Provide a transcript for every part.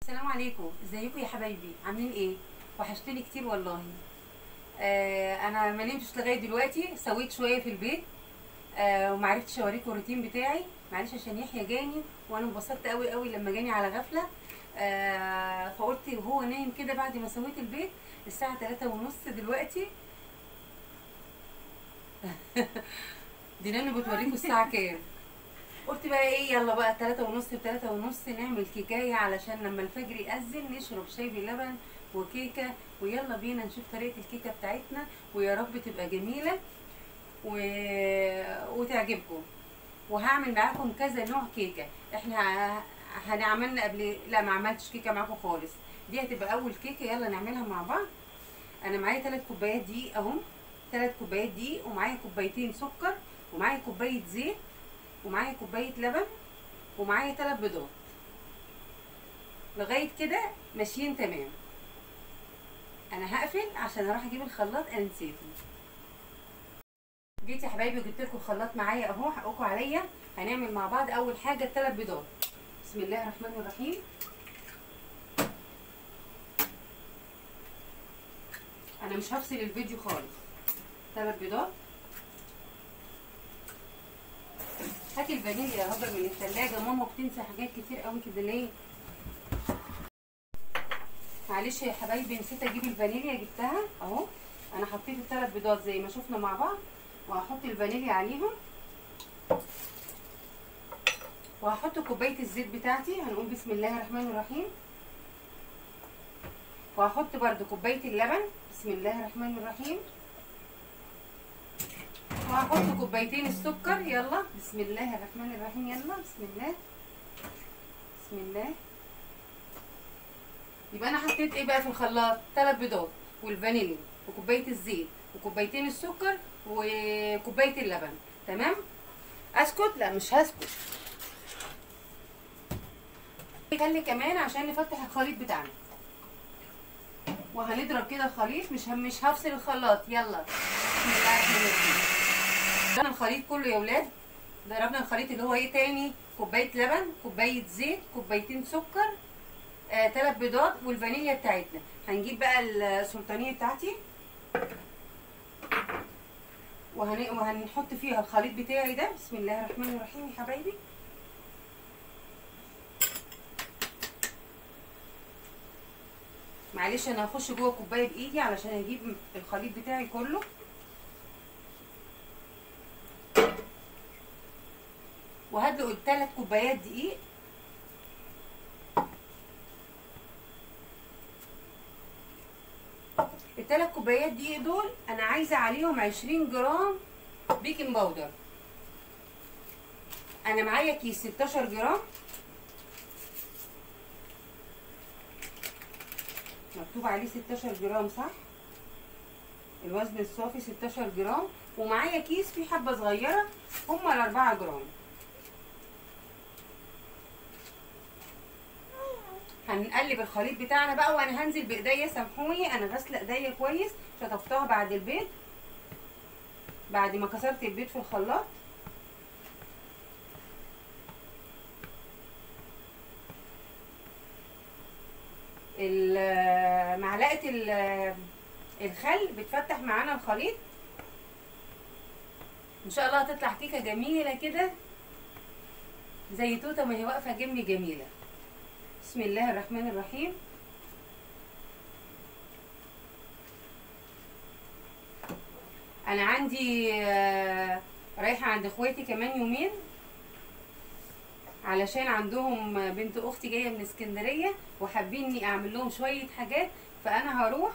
السلام عليكم، ازيكم يا حبايبي؟ عاملين ايه؟ وحشتوني كتير والله. انا ما نمتش لغايه دلوقتي، سويت شويه في البيت. ومعرفتش اوريكم الروتين بتاعي، معلش عشان يحيى جاني، وانا انبسطت قوي قوي لما جاني على غفله. فقلت وهو نايم كده بعد ما سويت البيت، الساعه 3:30 دلوقتي. دينانو بتوريكم الساعه كام. قلت بقى ايه، يلا بقى 3:30 ب3:30 نعمل كيكايه علشان لما الفجر يأذن نشرب شاي بلبن وكيكه. ويلا بينا نشوف طريقه الكيكه بتاعتنا، ويا رب تبقى جميله و... وتعجبكم. وهعمل معاكم كذا نوع كيكه. احنا هنعملنا قبل، لا ما عملتش كيكه معاكم خالص. دي هتبقى اول كيكه، يلا نعملها مع بعض. انا معايا 3 كوبايات دقيق اهم، 3 كوبايات دقيق، ومعايا كوبايتين سكر، ومعايا كوبايه زيت، ومعايا كوبايه لبن، ومعايا 3 بيضات. لغايه كده ماشيين تمام. انا هقفل عشان اروح اجيب الخلاط، انا نسيته. جيت يا حبايبي جبت لكم الخلاط معايا اهو، حقكم عليا. هنعمل مع بعض اول حاجه 3 بيضات. بسم الله الرحمن الرحيم. انا مش هفصل الفيديو خالص. 3 بيضات. هاتي الفانيليا يا هاجر من الثلاجه، ماما بتنسى حاجات كتير قوي كده ليه؟ معلش يا حبايبي نسيت اجيب الفانيليا، جبتها اهو. انا حطيت ال3 بيضات زي ما شفنا مع بعض، وهحط الفانيليا عليهم، وهحط كوبايه الزيت بتاعتي. هنقول بسم الله الرحمن الرحيم. وهحط برده كوبايه اللبن، بسم الله الرحمن الرحيم. وهحط كوبايتين السكر، يلا بسم الله الرحمن الرحيم، يلا بسم الله بسم الله. يبقى انا حطيت ايه بقى في الخلاط؟ 3 بيضات والفانيليا وكوبايه الزيت وكوبايتين السكر وكوبايه اللبن. تمام. اسكت؟ لا مش هسكت. خلي كمان عشان نفتح الخليط بتاعنا، وهنضرب كده الخليط. مش هفصل الخلاط. يلا بسم الله الرحمن الرحيم. ضربنا الخليط كله يا ولاد. ضربنا الخليط اللي هو ايه تاني؟ كوبايه لبن، كوبايه زيت، كوبايتين سكر، 3 بيضات، والفانيليا بتاعتنا. هنجيب بقى السلطانيه بتاعتي، وهنحط فيها الخليط بتاعي ده. بسم الله الرحمن الرحيم يا حبايبي. معلش انا هخش جوه كوبايه بايدي علشان اجيب الخليط بتاعي كله. وهدلق 3 كوبايات دقيق. ال3 كوبايات دقيق دول انا عايزه عليهم 20 جرام بيكنج باودر. انا معايا كيس 16 جرام، مكتوب عليه 16 جرام صح؟ الوزن الصافي 16 جرام. ومعايا كيس فيه حبه صغيره، هما ال4 جرام. هنقلب الخليط بتاعنا بقى، وانا هنزل بايديا، سامحوني انا غاسله ايديا كويس، شطفتها بعد البيض، بعد ما كسرت البيض في الخلاط. معلقه الخل بتفتح معانا الخليط. ان شاء الله هتطلع كيكه جميله كده زي توته ما هي واقفه جنبي، جميله. بسم الله الرحمن الرحيم. انا عندي رايحه عند اخواتي كمان يومين، علشان عندهم بنت اختي جايه من اسكندريه، وحابين اني اعمل لهم شويه حاجات، فانا هروح.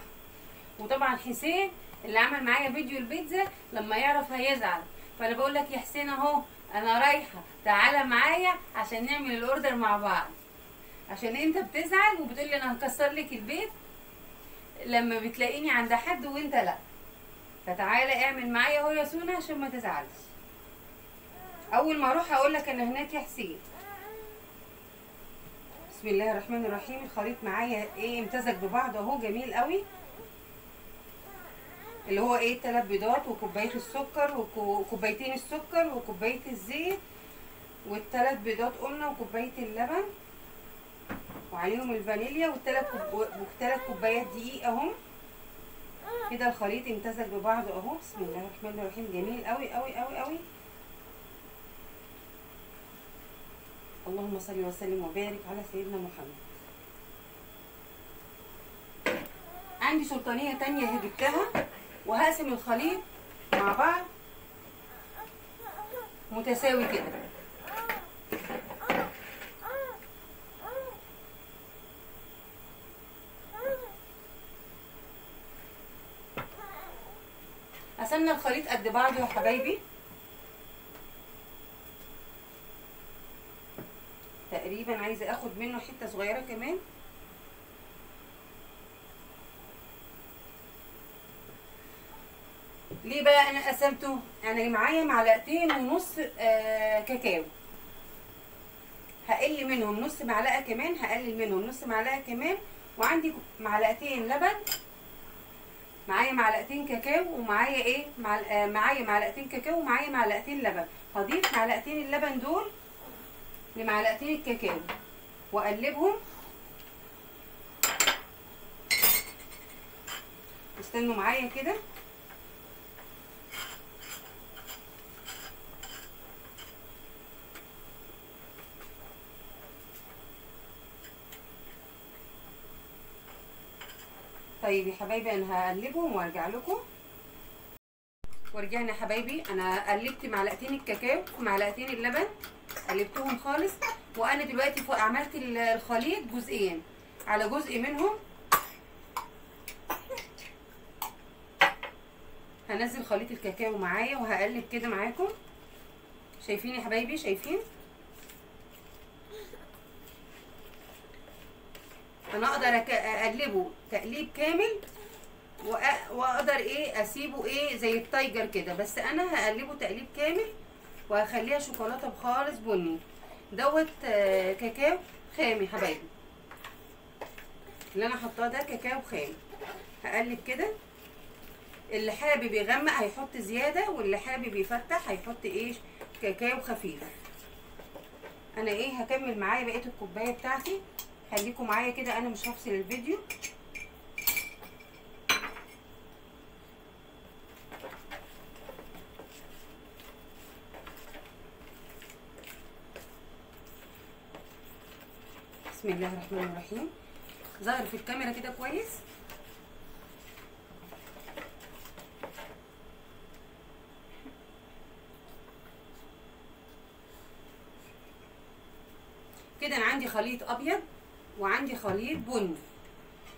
وطبعا حسين اللي عمل معايا فيديو البيتزا لما يعرف هيزعل، فانا بقول لك يا حسين اهو انا رايحه، تعالى معايا عشان نعمل الاوردر مع بعض، عشان انت بتزعل وبتقولي انا هكسر لك البيت لما بتلاقيني عند حد وانت لا. فتعالى اعمل معايا اهو يا سونا عشان ما تزعلش. اول ما اروح هقول لك انا هناك يا حسين. بسم الله الرحمن الرحيم. الخليط معايا ايه، امتزج ببعض اهو، جميل قوي. اللي هو ايه 3 بيضات وكوبايه السكر وكوبايتين السكر وكوبايه الزيت، وال3 بيضات قلنا، وكوبايه اللبن. وعليهم الفانيليا والثلاث كوبايات دقيق اهم. كده الخليط امتزج ببعضه اهو. بسم الله الرحمن الرحيم. جميل قوي قوي قوي قوي. اللهم صل وسلم وبارك على سيدنا محمد. عندي سلطانيه تانية جبتها وهقسم الخليط مع بعض متساوي كده. قسمنا الخليط قد بعضه يا حبايبي، تقريبا عايزه اخد منه حته صغيره كمان. ليه بقى انا قسمته؟ انا معايا معلقتين ونص كاكاو، هقل منهم نص معلقه كمان، هقلل منهم نص معلقه كمان. وعندي معلقتين لبن، معايا معلقتين كاكاو، ومعايا ايه معايا معلقتين كاكاو ومعايا معلقتين لبن. هضيف معلقتين اللبن دول لمعلقتين الكاكاو واقلبهم. استنوا معايا كده. طيب يا حبايبي انا هقلبهم وارجع لكم. ورجعنا يا حبايبي. انا قلبت معلقتين الكاكاو ومعلقتين اللبن، قلبتهم خالص. وانا دلوقتي عملت الخليط جزئين، على جزء منهم هنزل خليط الكاكاو معايا وهقلب كده معاكم. شايفين يا حبايبي؟ شايفين؟ انا اقدر اقلبه تقليب كامل واقدر ايه اسيبه ايه زي التايجر كده، بس انا هقلبه تقليب كامل وهخليها شوكولاته خالص بني. دوت كاكاو خام يا حبايبي، اللي انا حطاه ده كاكاو خام. هقلب كده. اللي حابب يغمق هيحط زياده، واللي حابب يفتح هيحط ايه كاكاو خفيف. انا ايه هكمل معايا بقيه الكوبايه بتاعتي. خليكم معايا كده، انا مش هفصل الفيديو. بسم الله الرحمن الرحيم. ظاهر في الكاميرا كده كويس؟ كده انا عندي خليط ابيض وعندي خليط بني.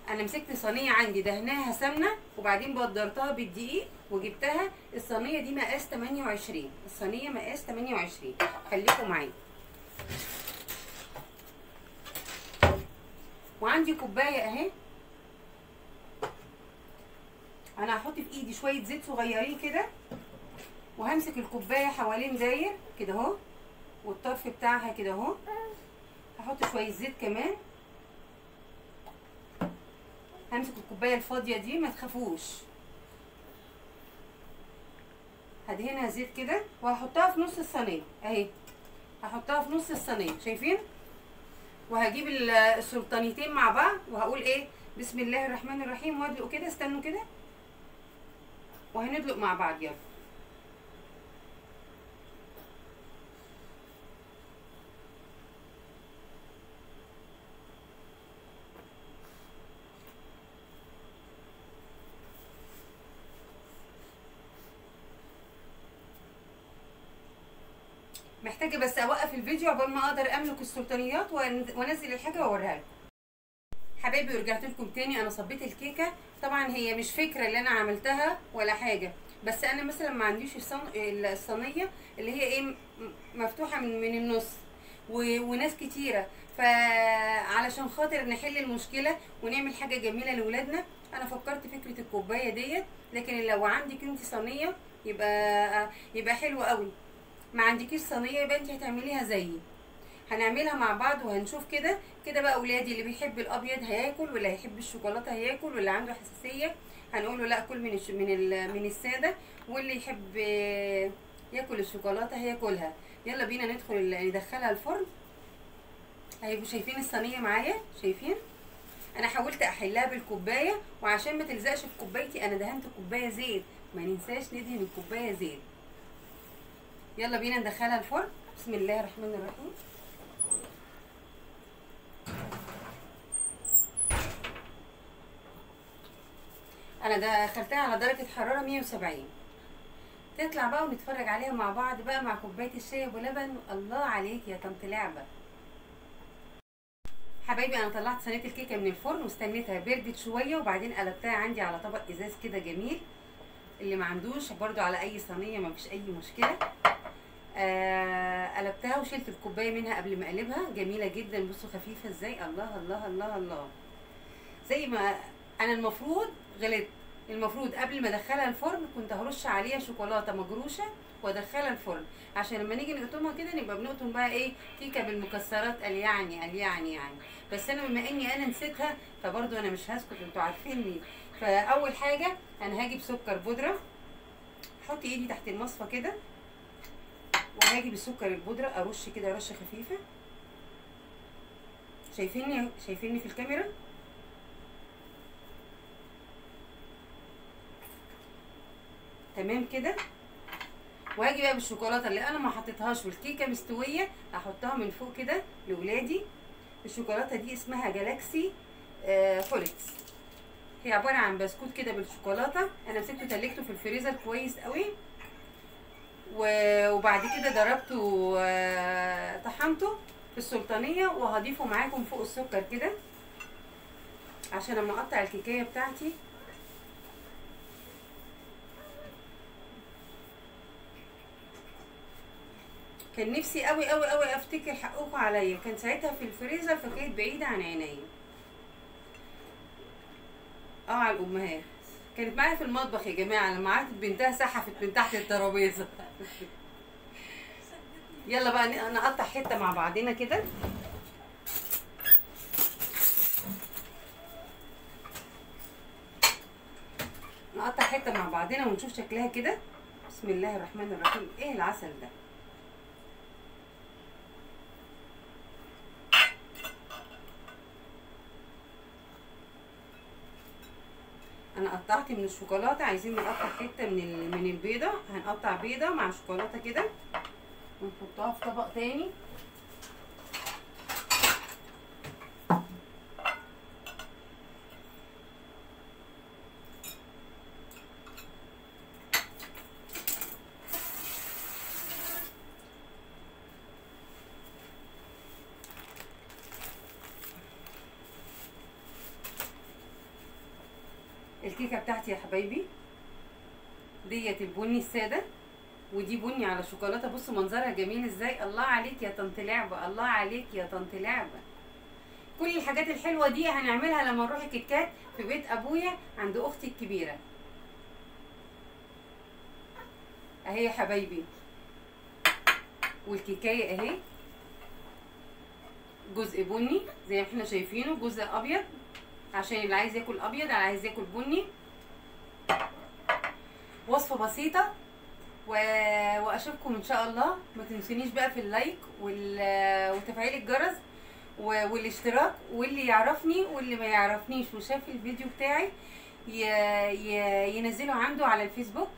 انا مسكت صينيه عندي دهناها سمنه وبعدين بدرتها بالدقيق وجبتها. الصينيه دي مقاس 28، الصينيه مقاس 28. خليكم معايا. وعندي كوبايه اهي. انا هحط في ايدي شويه زيت صغيرين كده، وهمسك الكوبايه حوالين داير كده اهو، والطرف بتاعها كده اهو. هحط شويه زيت كمان. همسك الكوبايه الفاضيه دي، ما تخافوش. هدهنها زيت كده وهحطها في نص الصينيه اهي. هحطها في نص الصينيه، شايفين؟ وهجيب السلطانيتين مع بعض وهقول ايه بسم الله الرحمن الرحيم وادلق كده. استنوا كده وهندلق مع بعض. يلا. محتاجه بس اوقف الفيديو عقبال ما اقدر املك السلطانيات وانزل الحاجه واوريها لكم. حبايبي ورجعت لكم تاني. انا صبيت الكيكه. طبعا هي مش فكره اللي انا عملتها ولا حاجه، بس انا مثلا ما عنديش الصينيه اللي هي ايه مفتوحه من النص وناس كتيره، فعلشان خاطر نحل المشكله ونعمل حاجه جميله لاولادنا انا فكرت فكره الكوبايه ديت. لكن لو عندك انت صينيه يبقى حلو قوي. ما عندكيش صينيه يبقى انت هتعمليها زيي. هنعملها مع بعض وهنشوف كده بقى. اولادي اللي بيحب الابيض هياكل، واللي هيحب الشوكولاته هياكل، واللي عنده حساسيه هنقول له لا كل من الساده، واللي يحب ياكل الشوكولاته هياكلها. يلا بينا ندخلها الفرن. اهي شايفين الصينيه معايا؟ شايفين انا حاولت احلها بالكوبايه، وعشان ما تلزقش في كوبايتي انا دهنت كوبايه زيت، ما ننساش ندهن الكوبايه زيت. يلا بينا ندخلها الفرن. بسم الله الرحمن الرحيم. انا دخلتها على درجه حراره 170. تطلع بقى ونتفرج عليها مع بعض بقى مع كوبايه الشاي ابو لبن. الله عليك يا طنط لعبه. حبايبي انا طلعت صينيه الكيكه من الفرن واستنيتها بردت شويه، وبعدين قلبتها عندي على طبق ازاز كده جميل. اللي ما عندوش برضو على اي صينيه ما فيش اي مشكله. قلبتها وشلت الكوبايه منها قبل ما اقلبها. جميله جدا، بصوا خفيفه ازاي. الله الله الله الله. زي ما انا المفروض غلطت، المفروض قبل ما ادخلها الفرن كنت هرش عليها شوكولاته مجروشه وادخلها الفرن، عشان لما نيجي نقطمها كده نبقى بنقطم بقى ايه، كيكه بالمكسرات. قال يعني بس انا بما اني انا نسيتها فبرضو انا مش هسكت، انتوا عارفيني. فاول حاجه انا هجيب سكر بودره، احط ايدي تحت المصفى كده، وهاجي بالسكر البودره ارش كده رشه خفيفه. شايفيني في الكاميرا؟ تمام كده. وهاجي بقى بالشوكولاته اللي انا ما حطيتهاش والكيكه مستويه احطها من فوق كده لاولادي. الشوكولاته دي اسمها جالاكسي فولكس. هي عباره عن بسكوت كده بالشوكولاته. انا مسكته تلجته في الفريزر كويس قوي، وبعد كده ضربته طحنته في السلطانيه، وهضيفه معاكم فوق السكر كده عشان لما اقطع الكيكايه بتاعتي. كان نفسي قوي قوي قوي افتكر حقكم عليا، كان ساعتها في الفريزر فكانت بعيده عن عينيا. على الامهات كانت معايا في المطبخ يا جماعه، لما قعدت بنتها سحفت من تحت الترابيزه. يلا بقى نقطع حته مع بعضنا كده. نقطع حته مع بعضنا ونشوف شكلها كده. بسم الله الرحمن الرحيم. ايه العسل ده؟ انا قطعت من الشوكولاته، عايزين نقطع حته من البيضه. هنقطع بيضه مع شوكولاته كده ونحطها في طبق تاني. الكيكه بتاعتي يا حبايبي ديت البني الساده، ودي بني على شوكولاته. بصوا منظرها جميل ازاي. الله عليك يا طنط لعبه، الله عليك يا طنط لعبه. كل الحاجات الحلوه دي هنعملها لما نروح الكيكات في بيت ابويا عند اختي الكبيره. اهي يا حبايبي والكيكايه اهي، جزء بني زي ما احنا شايفينه، جزء ابيض عشان اللي عايز ياكل ابيض، اللي عايز ياكل بني. وصفه بسيطه واشوفكم ان شاء الله. ما تنسونيش بقى في اللايك وتفعيل الجرس والاشتراك، واللي يعرفني واللي ما يعرفنيش وشاف الفيديو بتاعي ينزله عنده على الفيسبوك.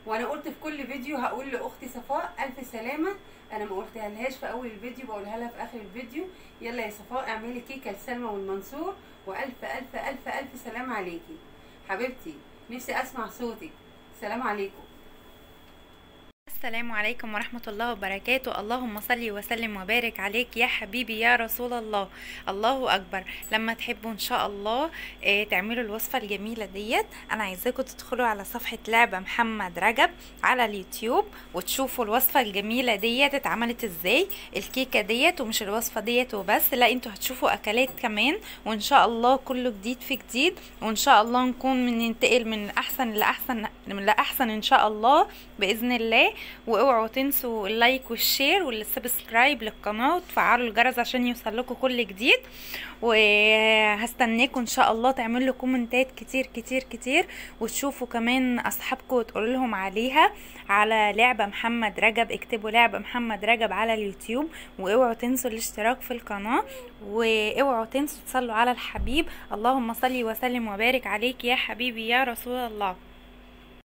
وانا قلت في كل فيديو هقول لاختي صفاء الف سلامه، انا ما قلتها لهاش في اول الفيديو، بقولها لها في اخر الفيديو. يلا يا صفاء اعملي كيكه لسلمى والمنصور، والف الف الف الف سلام عليكي حبيبتي، نفسي اسمع صوتك. سلام عليكم. السلام عليكم ورحمة الله وبركاته. اللهم صل وسلم وبارك عليك يا حبيبي يا رسول الله. الله أكبر. لما تحبوا إن شاء الله تعملوا الوصفة الجميلة ديت، أنا عايزاكم تدخلوا على صفحة لعبة محمد رجب على اليوتيوب وتشوفوا الوصفة الجميلة ديت اتعملت ازاي. الكيكة ديت ومش الوصفة ديت وبس، لا انتوا هتشوفوا أكلات كمان، وإن شاء الله كله جديد في جديد، وإن شاء الله نكون ننتقل من أحسن لأحسن إن شاء الله بإذن الله. واوعوا تنسوا اللايك والشير والسبسكرايب للقناه وتفعلوا الجرس عشان يوصلكوا كل جديد. وهستناكم ان شاء الله تعملوا كومنتات كتير كتير كتير، وتشوفوا كمان اصحابكم وتقولوا لهم عليها على لعبة محمد رجب. اكتبوا لعبة محمد رجب على اليوتيوب، واوعوا تنسوا الاشتراك في القناة، واوعوا تنسوا تصلوا على الحبيب. اللهم صل وسلم وبارك عليك يا حبيبي يا رسول الله.